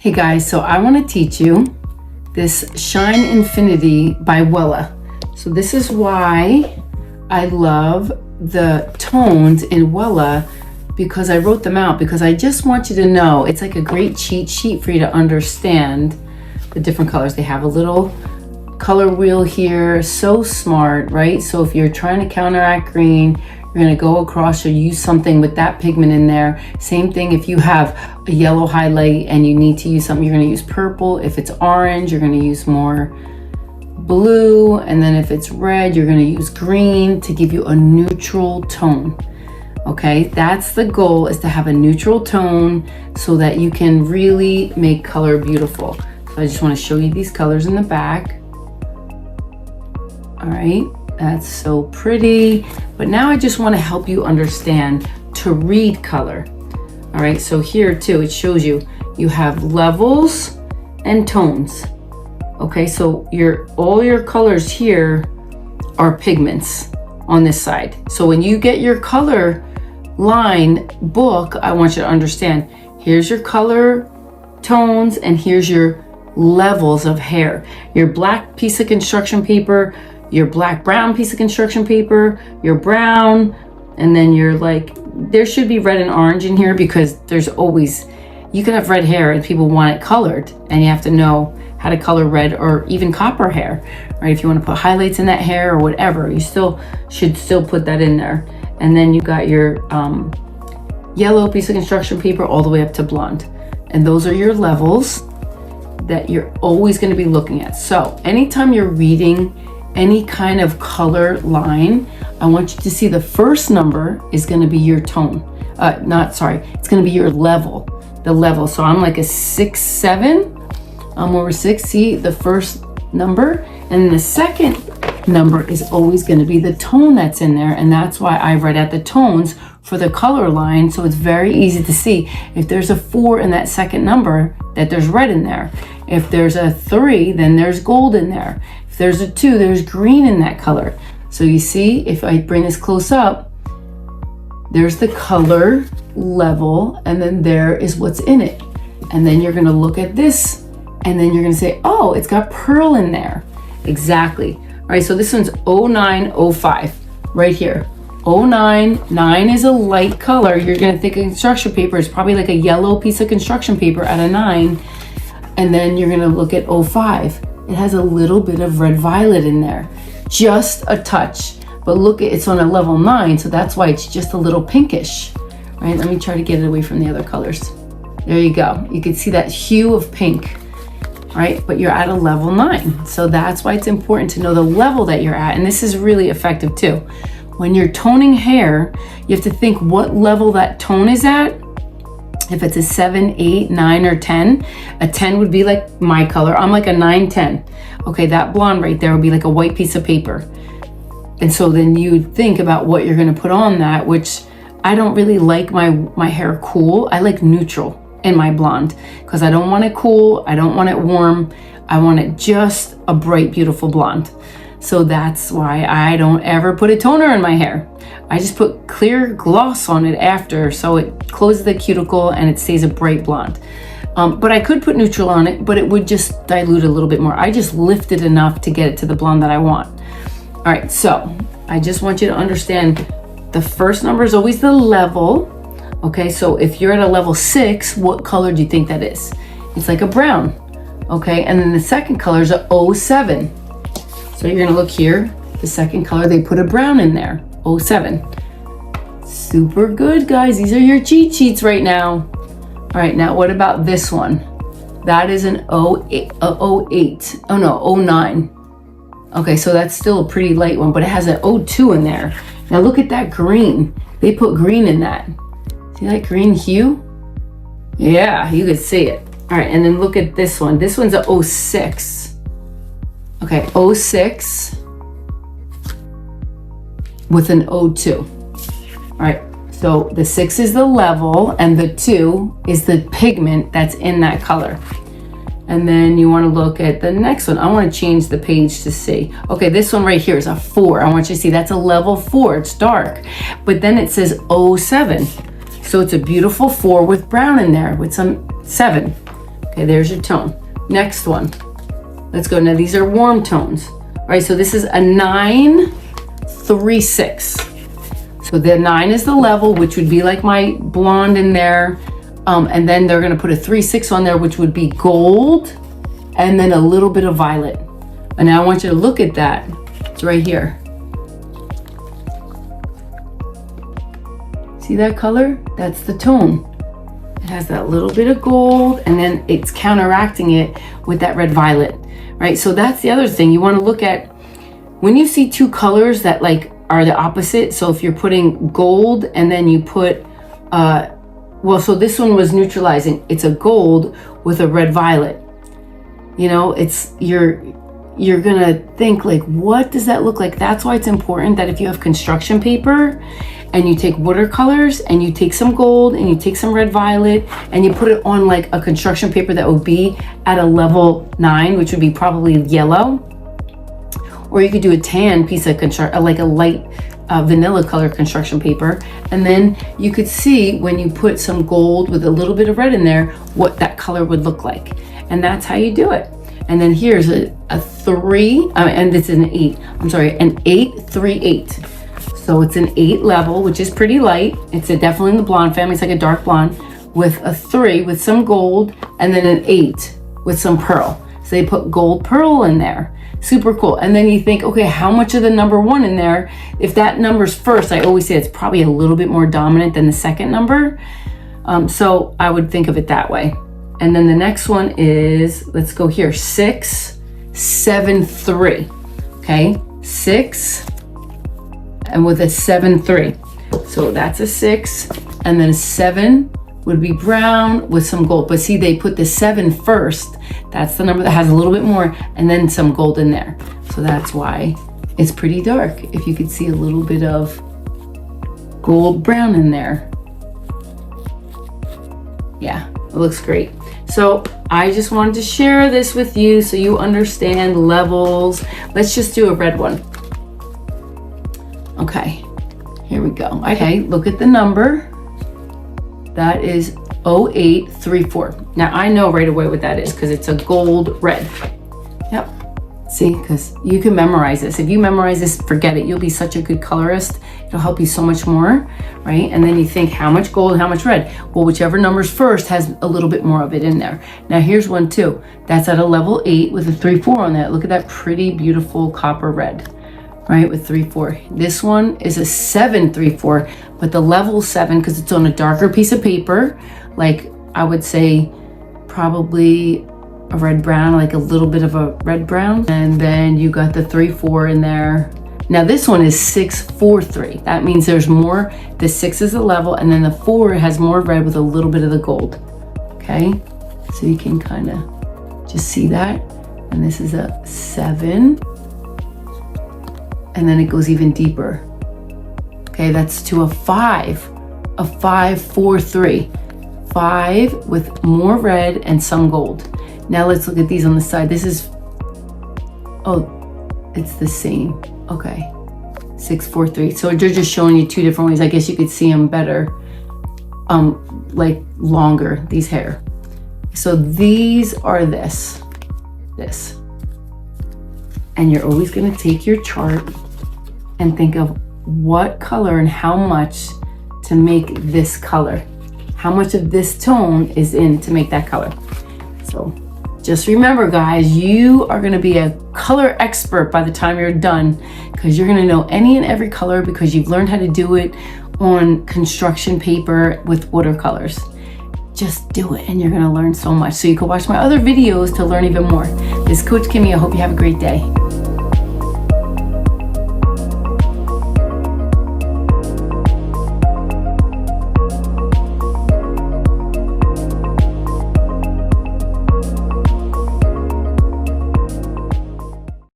Hey guys, so I want to teach you this Shine Infinity by Wella. So this is why I love the tones in Wella, because I wrote them out, because I just want you to know it's like a great cheat sheet for you to understand the different colors. They have a little color wheel here, so smart, right? So if you're trying to counteract green, you're gonna go across or use something with that pigment in there. Same thing if you have a yellow highlight and you need to use something, you're gonna use purple. If it's orange, you're gonna use more blue. And then if it's red, you're gonna use green to give you a neutral tone. Okay, that's the goal, is to have a neutral tone so that you can really make color beautiful. So I just wanna show you these colors in the back. All right. That's so pretty. But now I just want to help you understand to read color. All right, so here too, it shows you have levels and tones. Okay, so all your colors here are pigments on this side. So when you get your color line book, I want you to understand, here's your color tones and here's your levels of hair. Your black piece of construction paper, your black brown piece of construction paper, your brown, and then you're like, there should be red and orange in here, because there's always, you can have red hair and people want it colored, and you have to know how to color red or even copper hair, right? If you want to put highlights in that hair or whatever, you should still put that in there. And then you got your yellow piece of construction paper all the way up to blonde. And those are your levels that you're always going to be looking at. So anytime you're reading any kind of color line, I want you to see the first number is going to be your tone. It's going to be your level, the level. So I'm like a 6, 7. I'm over 6. See the first number, and the second number is always going to be the tone that's in there, and that's why I write out the tones for the color line, so it's very easy to see if there's a 4 in that second number, that there's red in there. If there's a 3, then there's gold in there. If there's a 2, there's green in that color. So you see, if I bring this close up, there's the color level, and then there is what's in it. And then you're gonna look at this, and then you're gonna say, oh, it's got pearl in there. Exactly. All right, so this one's 0905, right here. 09, 9 is a light color. You're gonna think of construction paper is probably like a yellow piece of construction paper at a 9. And then you're gonna look at 05. It has a little bit of red violet in there, just a touch. But look, it's on a level 9, so that's why it's just a little pinkish, right? Let me try to get it away from the other colors. There you go. You can see that hue of pink, right? But you're at a level 9. So that's why it's important to know the level that you're at. And this is really effective too. When you're toning hair, you have to think what level that tone is at. If it's a 7, 8, 9, or 10, a 10 would be like my color. I'm like a 9, 10. Okay, that blonde right there would be like a white piece of paper. And so then you think about what you're gonna put on that, which I don't really like my hair cool. I like neutral in my blonde, because I don't want it cool, I don't want it warm. I want it just a bright, beautiful blonde. So that's why I don't ever put a toner in my hair. I just put clear gloss on it after, so it closes the cuticle and it stays a bright blonde. But I could put neutral on it, but it would just dilute a little bit more. I just lift it enough to get it to the blonde that I want. All right, so I just want you to understand the first number is always the level. Okay, so if you're at a level 6, what color do you think that is? It's like a brown. Okay, and then the second color is a 07. So you're gonna look here, the second color, they put a brown in there, 07. Super good, guys. These are your cheat sheets right now. All right, now what about this one? That is an 08, oh no, 09. Okay, so that's still a pretty light one, but it has an 02 in there. Now look at that green. They put green in that. See that green hue? Yeah, you could see it. All right, and then look at this one. This one's a 06. Okay, 06 with an 02. All right, so the 6 is the level and the 2 is the pigment that's in that color. And then you want to look at the next one. I want to change the page to see. Okay, this one right here is a 4. I want you to see that's a level 4. It's dark. But then it says 07. So it's a beautiful 4 with brown in there with some 7. Okay, there's your tone. Next one. Let's go. Now these are warm tones. All right, so this is a 936. So the 9 is the level, which would be like my blonde in there. And then they're gonna put a 36 on there, which would be gold, and then a little bit of violet. And now I want you to look at that. It's right here. See that color? That's the tone. It has that little bit of gold, and then it's counteracting it with that red violet, right? So that's the other thing. You want to look at when you see two colors that like are the opposite. So if you're putting gold and then you put, well, so this one was neutralizing. It's a gold with a red violet. You know, it's you're gonna think like, what does that look like? That's why it's important that if you have construction paper and you take watercolors and you take some gold and you take some red violet and you put it on like a construction paper that would be at a level 9, which would be probably yellow, or you could do a tan piece of like a light vanilla color construction paper, and then you could see when you put some gold with a little bit of red in there what that color would look like. And that's how you do it. And then here's a 3, and it's an 8. I'm sorry, an 838. So it's an 8 level, which is pretty light. It's definitely in the blonde family. It's like a dark blonde with a 3 with some gold, and then an 8 with some pearl. So they put gold pearl in there. Super cool. And then you think, okay, how much of the number 1 in there? If that number's first, I always say it's probably a little bit more dominant than the second number. So I would think of it that way. And then the next one is, let's go here, 673. Okay, 6 and with a 7-3. So that's a 6, and then a 7 would be brown with some gold. But see, they put the 7 first. That's the number that has a little bit more, and then some gold in there. So that's why it's pretty dark. If you could see a little bit of gold brown in there. Yeah, it looks great. So I just wanted to share this with you so you understand levels. Let's just do a red one. Okay, here we go. Okay, look at the number. That is 0834. Now I know right away what that is because it's a gold red. Yep. See, because you can memorize this. If you memorize this, forget it. You'll be such a good colorist. It'll help you so much more, right? And then you think, how much gold, how much red? Well, whichever number's first has a little bit more of it in there. Now here's one too. That's at a level 8 with a 3-4 on that. Look at that pretty, beautiful copper red, right? With 3-4. This one is a 7-3-4, but the level 7, because it's on a darker piece of paper, like I would say probably a red brown, like a little bit of a red brown. And then you got the 3-4 in there. Now this one is 6-4-3. That means there's more. The 6 is the level, and then the 4 has more red with a little bit of the gold. Okay, so you can kind of just see that. And this is a 7, and then it goes even deeper. Okay, that's to a 5, a 5-4-3. 5 with more red and some gold. Now let's look at these on the side. This is, oh, it's the same. Okay, 6-4-3. So they're just showing you 2 different ways. I guess you could see them better, like longer, these hair. So these are this. And you're always gonna take your chart and think of what color and how much to make this color. How much of this tone is in to make that color. So just remember, guys, you are gonna be a color expert by the time you're done, because you're gonna know any and every color because you've learned how to do it on construction paper with watercolors. Just do it and you're gonna learn so much. So you can watch my other videos to learn even more. This is Coach Kimmy. I hope you have a great day.